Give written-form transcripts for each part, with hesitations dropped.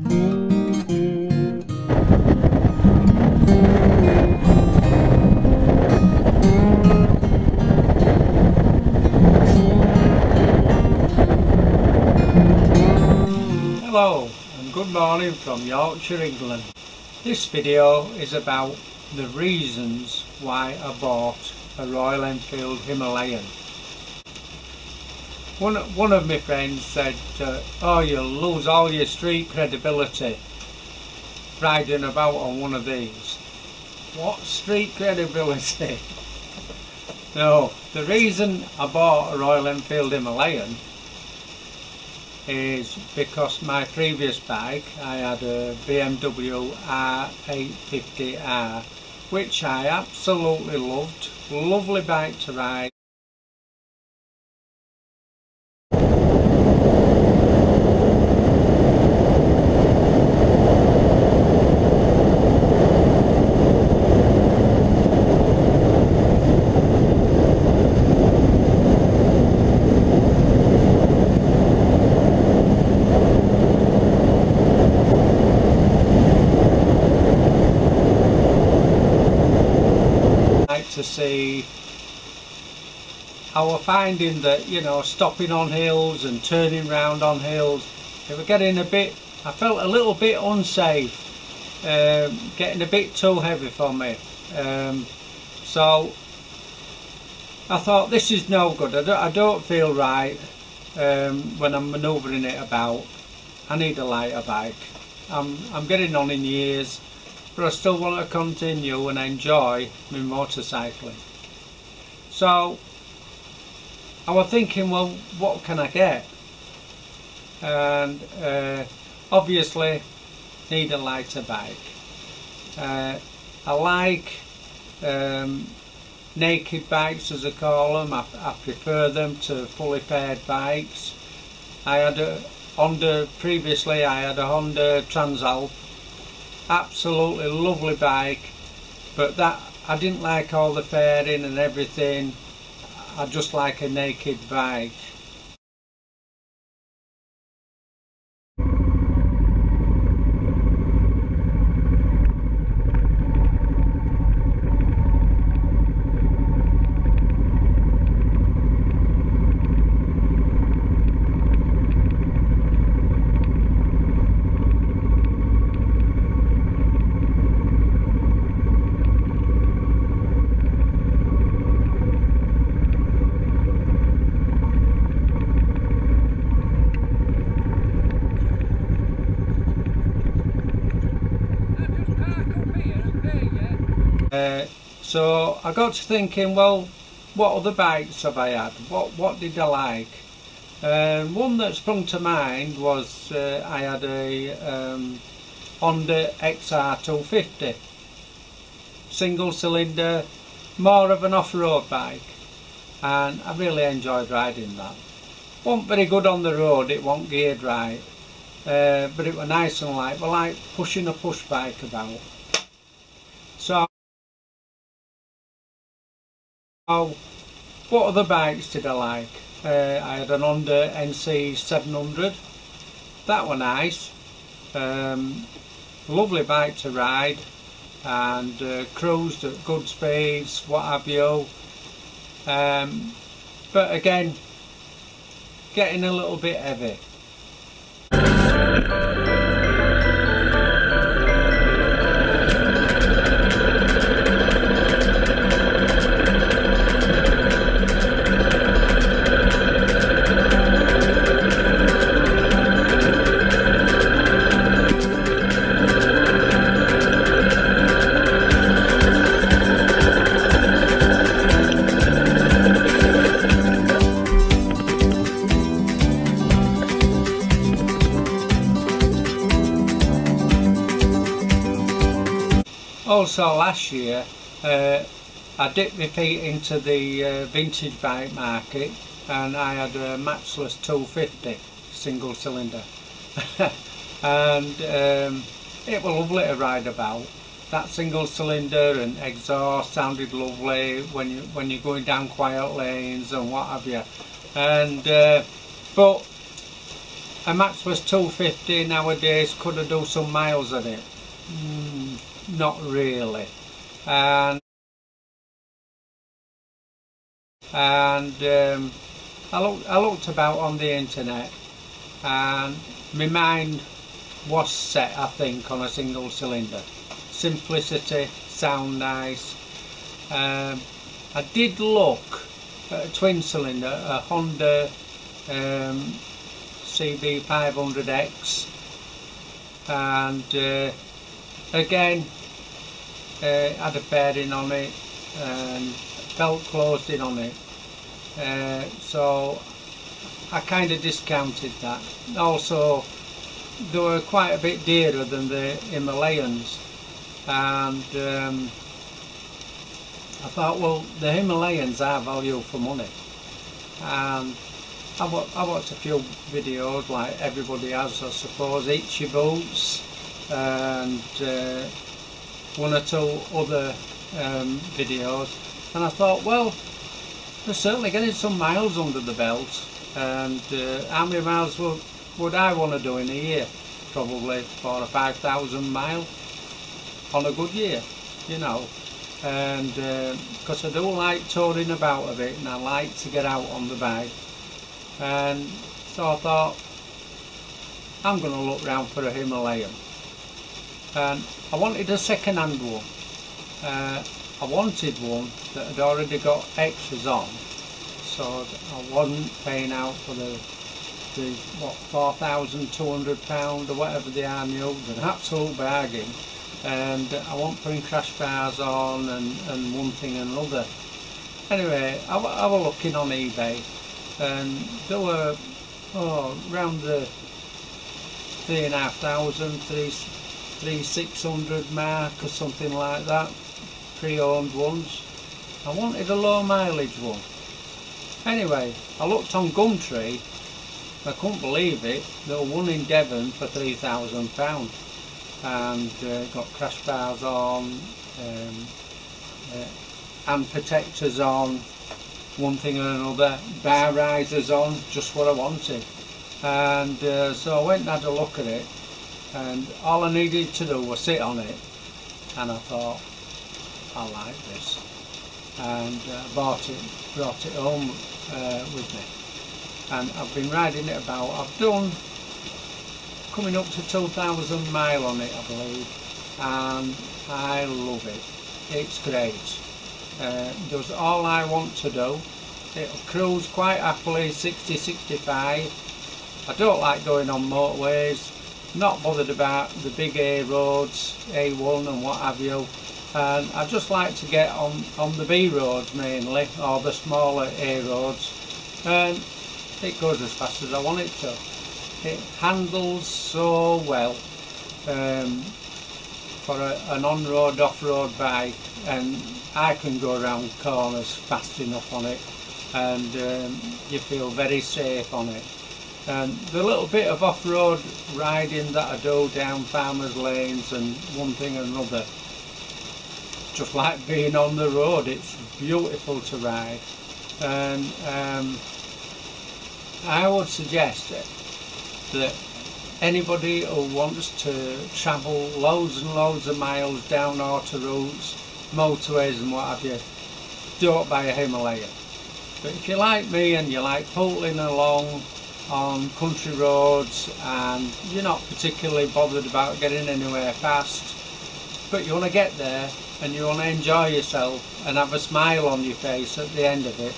Hello and good morning from Yorkshire, England. This video is about the reasons why I bought a Royal Enfield Himalayan. One of my friends said, oh, you'll lose all your street credibility riding about on one of these. What street credibility? No, the reason I bought a Royal Enfield Himalayan is because my previous bike, I had a BMW R850R, which I absolutely loved. Lovely bike to ride. To see, I was finding that, you know, stopping on hills and turning round on hills, it was getting a bit, I felt a little bit unsafe, getting a bit too heavy for me, so I thought this is no good. I don't feel right when I'm manoeuvring it about. I need a lighter bike. I'm getting on in years, but I still want to continue and enjoy my motorcycling. So I was thinking, well, what can I get? And obviously need a lighter bike. I like naked bikes, as I call them. I prefer them to fully faired bikes. I had a Honda, previously I had a Honda Transalp. Absolutely lovely bike, but that I didn't like all the fairing and everything. I just like a naked bike. So I got to thinking, well, what other bikes have I had? What did I like? One that sprung to mind was I had a Honda XR250, single cylinder, more of an off-road bike, and I really enjoyed riding that. Wasn't very good on the road, it wasn't geared right, but it was nice and light, but like pushing a push bike about. So what other bikes did I like? I had an Honda NC 700, that was nice, lovely bike to ride, and cruised at good speeds, what have you, but again, getting a little bit heavy. Also last year I dipped my feet into the vintage bike market, and I had a Matchless 250 single cylinder and it was lovely to ride about. That single cylinder and exhaust sounded lovely when you're going down quiet lanes and what have you, and but a Matchless 250 nowadays, could I do some miles on it? Not really. And I looked about on the internet, and my mind was set, I think, on a single cylinder. Simplicity, sound nice. I did look at a twin cylinder, a Honda CB500X, and again had a fairing on it and belt closed in on it, so I kind of discounted that. Also, they were quite a bit dearer than the Himalayans, and I thought, well, the Himalayans are value for money. And I watched a few videos, like everybody has, I suppose, Itchy Boots, and one or two other videos, and I thought, well, they're certainly getting some miles under the belt, and how many miles would I want to do in a year? Probably 4,000 or 5,000 miles on a good year, you know. And because I do like touring about a bit, and I like to get out on the bike, and so I thought, I'm going to look round for a Himalayan. And I wanted a second-hand one. I wanted one that had already got extras on, so I wasn't paying out for the what, £4,200 or whatever they are new, an absolute bargain. And I wasn't putting crash bars on and one thing and another. Anyway, I was looking on eBay, and there were around the 3,500, 3,600 mark or something like that, pre-owned ones. I wanted a low mileage one. Anyway, I looked on Gumtree, I couldn't believe it, there was one in Devon for £3,000. And got crash bars on, hand protectors on, one thing or another, bar risers on, just what I wanted. And so I went and had a look at it, and all I needed to do was sit on it, and I thought, I like this, and brought it home with me, and I've been riding it about. I've done coming up to 2,000 miles on it, I believe, and I love it. It's great. Does all I want to do. It'll cruise quite happily, 60, 65. I don't like going on motorways, not bothered about the big A roads, A1 and what have you, and I just like to get on the B roads mainly, or the smaller A roads, and it goes as fast as I want it to. It handles so well for an on-road, off-road bike, and I can go around corners fast enough on it, and you feel very safe on it. And the little bit of off-road riding that I do down farmers' lanes and one thing and another, just like being on the road, it's beautiful to ride. And I would suggest that anybody who wants to travel loads and loads of miles down autoroutes, motorways and what have you, don't buy a Himalayan. But if you're like me and you like pulling along on country roads and you're not particularly bothered about getting anywhere fast, but you want to get there and you want to enjoy yourself and have a smile on your face at the end of it,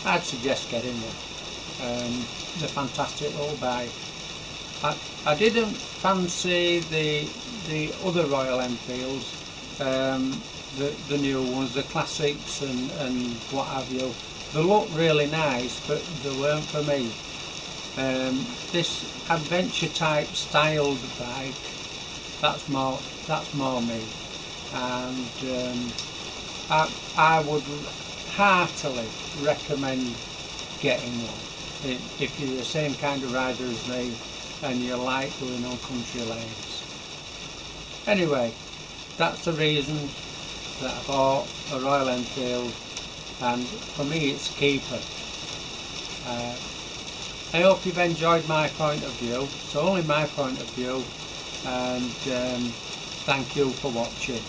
I'd suggest getting one. They're fantastic little bike. I didn't fancy the other Royal Enfields, the new ones, the classics and what have you. They look really nice, but they weren't for me. This adventure type styled bike, that's more me, and I would heartily recommend getting one if you're the same kind of rider as me and you like going on country lanes. Anyway, that's the reason that I bought a Royal Enfield, and for me it's a keeper. I hope you've enjoyed my point of view. It's only my point of view, and thank you for watching.